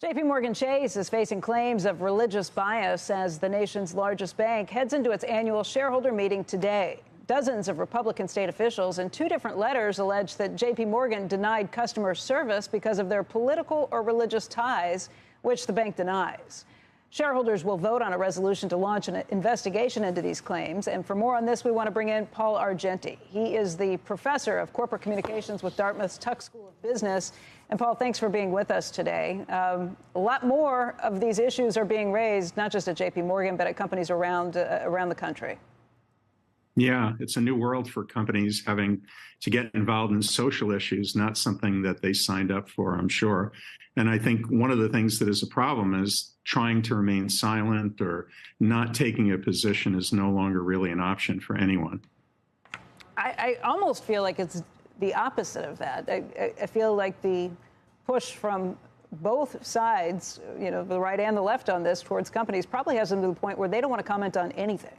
JP Morgan Chase is facing claims of religious bias as the nation's largest bank heads into its annual shareholder meeting today. Dozens of Republican state officials in two different letters allege that JP Morgan denied customer service because of their political or religious ties, which the bank denies. Shareholders will vote on a resolution to launch an investigation into these claims. And for more on this, we want to bring in Paul Argenti. He is the professor of corporate communications with Dartmouth's Tuck School of Business. And Paul, thanks for being with us today. A lot more of these issues are being raised, not just at JP Morgan, but at companies around the country. Yeah, it's a new world for companies having to get involved in social issues, not something that they signed up for, I'm sure. And I think one of the things that is a problem is trying to remain silent or not taking a position is no longer really an option for anyone. I almost feel like it's the opposite of that. I feel like the push from both sides, you know, the right and the left on this towards companies probably has them to the point where they don't want to comment on anything.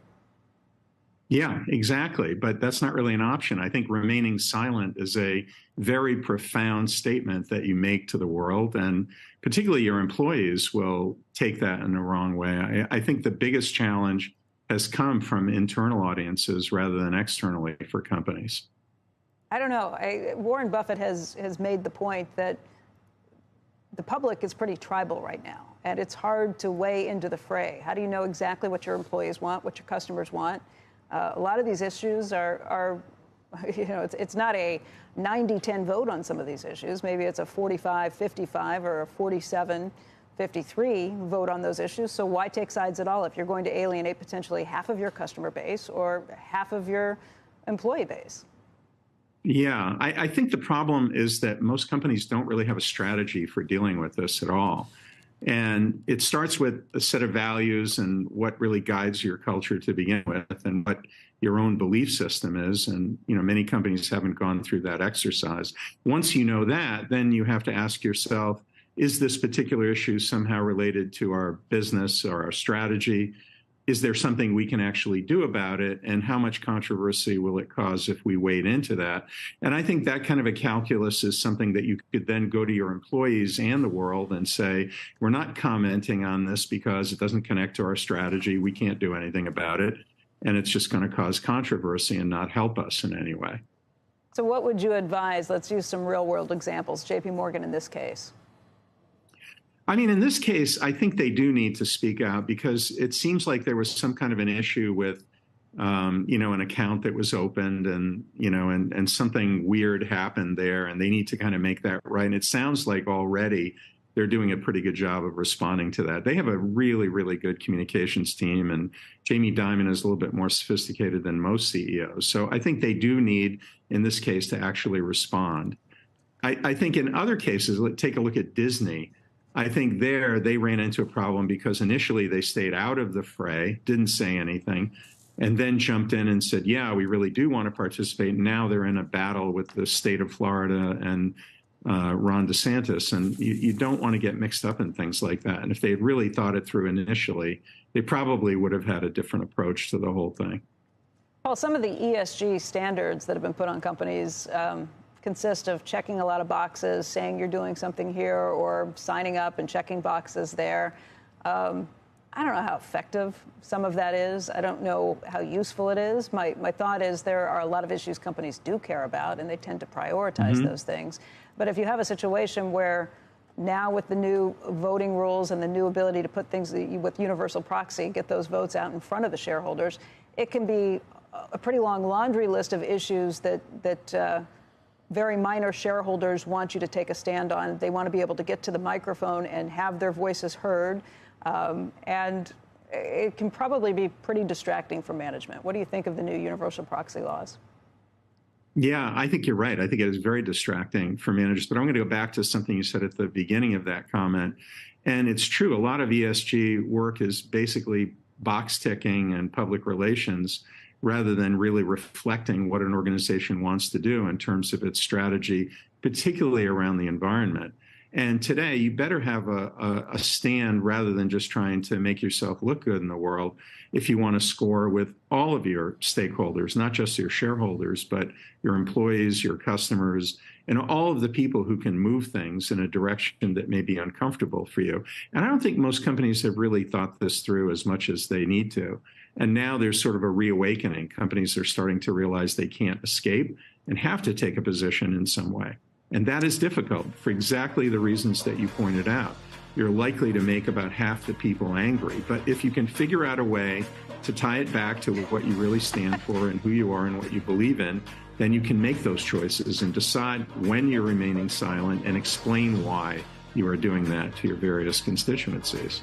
Yeah, exactly. But that's not really an option. I think remaining silent is a very profound statement that you make to the world, and particularly your employees will take that in the wrong way. I think the biggest challenge has come from internal audiences rather than externally for companies. I don't know. Warren Buffett has made the point that the public is pretty tribal right now, and it's hard to weigh into the fray. How do you know exactly what your employees want, what your customers want? A lot of these issues are you know, it's not a 90-10 vote on some of these issues. Maybe it's a 45-55 or a 47-53 vote on those issues. So why take sides at all if you're going to alienate potentially half of your customer base or half of your employee base? Yeah, I think the problem is that most companies don't really have a strategy for dealing with this at all. And it starts with a set of values and what really guides your culture to begin with and what your own belief system is. And, you know, many companies haven't gone through that exercise. Once you know that, then you have to ask yourself, is this particular issue somehow related to our business or our strategy? Is there something we can actually do about it? And how much controversy will it cause if we wade into that? And I think that kind of a calculus is something that you could then go to your employees and the world and say, we're not commenting on this because it doesn't connect to our strategy. We can't do anything about it. And it's just going to cause controversy and not help us in any way. So what would you advise? Let's use some real world examples. JP Morgan in this case. I mean, in this case, I think they do need to speak out because it seems like there was some kind of an issue with, you know, an account that was opened and, you know, and something weird happened there and they need to kind of make that right. And it sounds like already they're doing a pretty good job of responding to that. They have a really, really good communications team, and Jamie Dimon is a little bit more sophisticated than most CEOs. So I think they do need, in this case, to actually respond. I think in other cases, take a look at Disney. I think there they ran into a problem because initially they stayed out of the fray, didn't say anything, and then jumped in and said, yeah, we really do want to participate. Now they're in a battle with the state of Florida and Ron DeSantis, and you don't want to get mixed up in things like that. And if they had really thought it through initially, they probably would have had a different approach to the whole thing. Well, some of the ESG standards that have been put on companies consist of checking a lot of boxes, saying you're doing something here, or signing up and checking boxes there. I don't know how effective some of that is. I don't know how useful it is. My thought is there are a lot of issues companies do care about, and they tend to prioritize those things. But if you have a situation where now with the new voting rules and the new ability to put things with universal proxy, get those votes out in front of the shareholders, it can be a pretty long laundry list of issues that very minor shareholders want you to take a stand on. They want to be able to get to the microphone and have their voices heard. And it can probably be pretty distracting for management. What do you think of the new universal proxy laws? Yeah, I think you're right. I think it is very distracting for managers. But I'm going to go back to something you said at the beginning of that comment. And it's true. A lot of ESG work is basically box ticking and public relations, rather than really reflecting what an organization wants to do in terms of its strategy, particularly around the environment. And today, you better have a stand rather than just trying to make yourself look good in the world if you want to score with all of your stakeholders, not just your shareholders, but your employees, your customers, and all of the people who can move things in a direction that may be uncomfortable for you. And I don't think most companies have really thought this through as much as they need to. And now there's sort of a reawakening. Companies are starting to realize they can't escape and have to take a position in some way. And that is difficult for exactly the reasons that you pointed out. You're likely to make about half the people angry. But if you can figure out a way to tie it back to what you really stand for and who you are and what you believe in, then you can make those choices and decide when you're remaining silent and explain why you are doing that to your various constituencies.